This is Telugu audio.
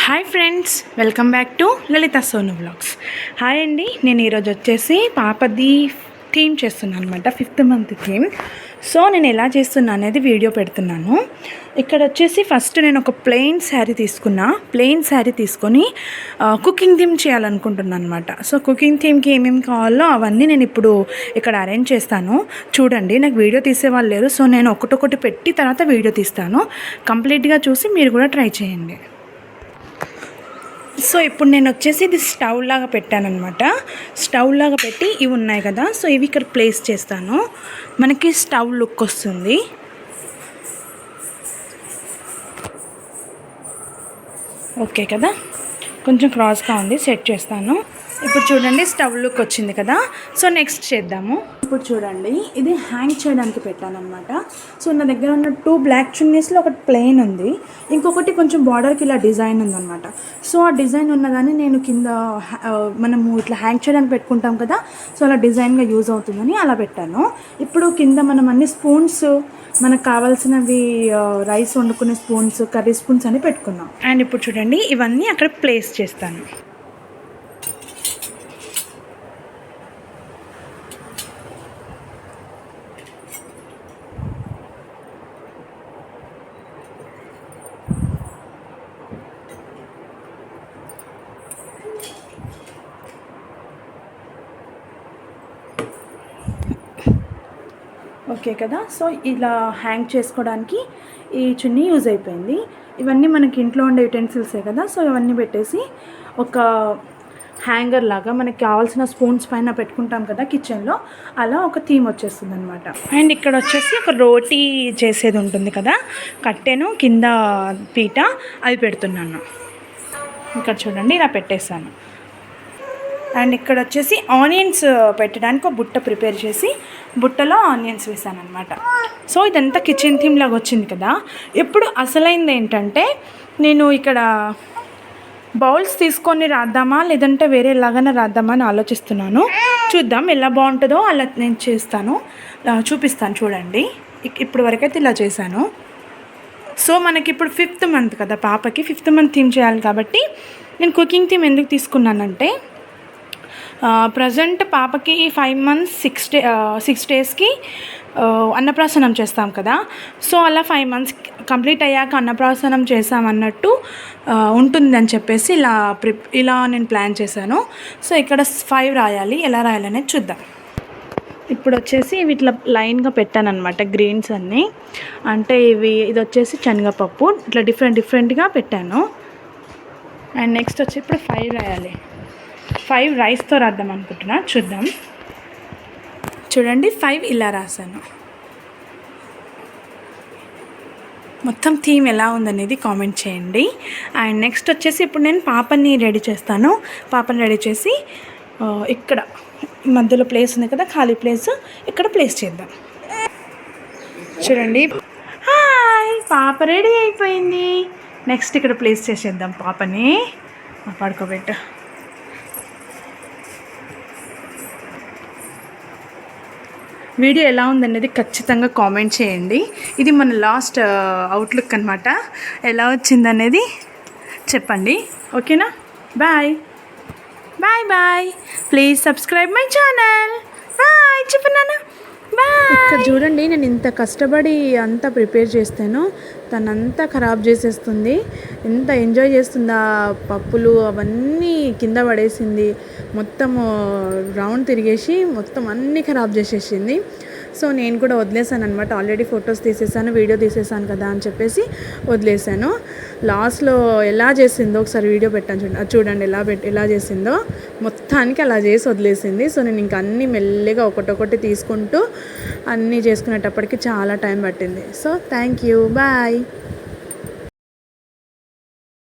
Hi friends, welcome back to Lalitha Sonu vlogs. Hi అండి, నేను ఈరోజు వచ్చేసి పాపది థీమ్ చేస్తున్నాను అనమాట, 5th month థీమ్. సో నేను ఎలా చేస్తున్నా అనేది వీడియో పెడుతున్నాను. ఇక్కడ వచ్చేసి ఫస్ట్ నేను ఒక ప్లెయిన్ శారీ తీసుకొని కుకింగ్ థీమ్ చేయాలనుకుంటున్నాను అనమాట. సో కుకింగ్ థీమ్కి ఏమేమి కావాలో అవన్నీ నేను ఇప్పుడు ఇక్కడ అరేంజ్ చేస్తాను. చూడండి, నాకు వీడియో తీసేవాళ్ళు లేరు, సో నేను ఒకటొకటి పెట్టి తర్వాత వీడియో తీస్తాను. కంప్లీట్గా చూసి మీరు కూడా ట్రై చేయండి. సో ఇప్పుడు నేను వచ్చేసి ఇది స్టవ్ లాగా పెట్టానమాట. స్టవ్ లాగా పెట్టి ఇవి ఉన్నాయి కదా, సో ఇవి ఇక్కడ ప్లేస్ చేస్తాను. మనకి స్టవ్ లుక్ వస్తుంది. ఓకే కదా, కొంచెం క్రాస్గా ఉంది, సెట్ చేస్తాను. ఇప్పుడు చూడండి, స్టవ్ లుక్ వచ్చింది కదా. సో నెక్స్ట్ చేద్దాము. ఇప్పుడు చూడండి, ఇది హ్యాంగ్ చేయడానికి పెట్టానమాట. సో నా దగ్గర ఉన్న 2 బ్లాక్ చున్నీస్లో ఒకటి ప్లెయిన్ ఉంది, ఇంకొకటి కొంచెం బార్డర్కి ఇలా డిజైన్ ఉందన్నమాట. సో ఆ డిజైన్ ఉన్నదాన్ని నేను కింద మనము ఇట్లా హ్యాంగ్ చేయడానికి పెట్టుకుంటాం కదా, సో అలా డిజైన్గా యూజ్ అవుతుందని అలా పెట్టాను. ఇప్పుడు కింద మనం అన్ని స్పూన్స్, మనకు కావాల్సినవి రైస్ వండుకునే స్పూన్స్, కర్రీ స్పూన్స్ అని పెట్టుకున్నాం. అండ్ ఇప్పుడు చూడండి, ఇవన్నీ అక్కడ ప్లేస్ చేస్తాను. ఓకే కదా, సో ఇలా హ్యాంగ్ చేసుకోవడానికి ఈ చున్నీ యూజ్ అయిపోయింది. ఇవన్నీ మనకి ఇంట్లో ఉండే యుటెన్సిల్సే కదా, సో ఇవన్నీ పెట్టేసి ఒక హ్యాంగర్ లాగా మనకి కావాల్సిన స్పూన్స్ పైన పెట్టుకుంటాం కదా కిచెన్లో, అలా ఒక థీమ్ వచ్చేస్తుంది అనమాట. అండ్ ఇక్కడ వచ్చేసి ఒక రోటీ చేసేది ఉంటుంది కదా, కట్టెను కింద పీట, అది పెడుతున్నాను. ఇక్కడ చూడండి, ఇలా పెట్టేశాను. అండ్ ఇక్కడ వచ్చేసి ఆనియన్స్ పెట్టడానికి ఒక బుట్ట ప్రిపేర్ చేసి బుట్టలో ఆనియన్స్ వేసాను అనమాట. సో ఇదంతా కిచెన్ థీమ్ లాగా వచ్చింది కదా. ఇప్పుడు అసలైంది ఏంటంటే, నేను ఇక్కడ బౌల్స్ తీసుకొని రాద్దామా లేదంటే వేరే లాగానే రాద్దామా అని ఆలోచిస్తున్నాను. చూద్దాం, ఎలా బాగుంటుందో అలా నేను చేస్తాను, చూపిస్తాను. చూడండి, ఇప్పుడు వరకైతే ఇలా చేశాను. సో మనకి ఇప్పుడు 5th month కదా, పాపకి 5th month థీమ్ చేయాలి కాబట్టి నేను కుకింగ్ థీమ్ ఎందుకు తీసుకున్నానంటే, ప్రజెంట్ పాపకి 5 months 6 daysకి అన్నప్రాసనం చేస్తాం కదా. సో అలా 5 months కంప్లీట్ అయ్యాక అన్నప్రాసనం చేసామన్నట్టు ఉంటుందని చెప్పేసి ఇలా నేను ప్లాన్ చేశాను. సో ఇక్కడ 5 రాయాలి, ఎలా రాయాలనేది చూద్దాం. ఇప్పుడు వచ్చేసి ఇవి ఇట్లా లైన్గా పెట్టాను అనమాట, గ్రీన్స్ అన్నీ. అంటే ఇది వచ్చేసి శనగపప్పు, ఇట్లా డిఫరెంట్గా పెట్టాను. అండ్ నెక్స్ట్ వచ్చి ఇప్పుడు 5 రాయాలి. 5 రైస్తో రాద్దాం అనుకుంటున్నా, చూద్దాం. చూడండి, 5 ఇలా రాశాను. మొత్తం థీమ్ ఎలా ఉందనేది కామెంట్ చేయండి. అండ్ నెక్స్ట్ వచ్చేసి ఇప్పుడు నేను పాపని రెడీ చేస్తాను. పాపని రెడీ చేసి ఇక్కడ మధ్యలో ప్లేస్ ఉంది కదా, ఖాళీ ప్లేస్, ఇక్కడ ప్లేస్ చేద్దాం. చూడండి, హాయ్, పాప రెడీ అయిపోయింది. నెక్స్ట్ ఇక్కడ ప్లేస్ చేసేద్దాం పాపని, పడుకోబెట్టు. వీడియో ఎలా ఉందనేది ఖచ్చితంగా కామెంట్ చేయండి. ఇది మన లాస్ట్ అవుట్లుక్ అనమాట. ఎలా వచ్చిందనేది చెప్పండి, ఓకేనా? Bye bye bye, please subscribe my channel. Bye చెప్పన్నాను, బాయ్. ఇక్కడ చూడండి, నేను ఇంత కష్టపడి అంతా ప్రిపేర్ చేస్తాను, తనంతా ఖరాబ్ చేసేస్తుంది. ఎంత ఎంజాయ్ చేస్తుందా, పప్పులు అవన్నీ కింద పడేసింది, మొత్తము రౌండ్ తిరిగేసి మొత్తం అన్నీ ఖరాబ్ చేసేసింది. సో నేను కూడా వదిలేసాను అనమాట. ఆల్రెడీ ఫొటోస్ తీసేసాను, వీడియో తీసేసాను కదా అని చెప్పేసి వదిలేసాను. లాస్ట్లో ఎలా చేసిందో ఒకసారి వీడియో పెట్టాను, చూడండి ఎలా చేసిందో. మొత్తానికి అలా చేసి వదిలేసింది. సో నేను ఇంకా అన్నీ మెల్లిగా ఒకటొకటి తీసుకుంటూ అన్నీ చేసుకునేటప్పటికి చాలా టైం పట్టింది. So thank you, bye.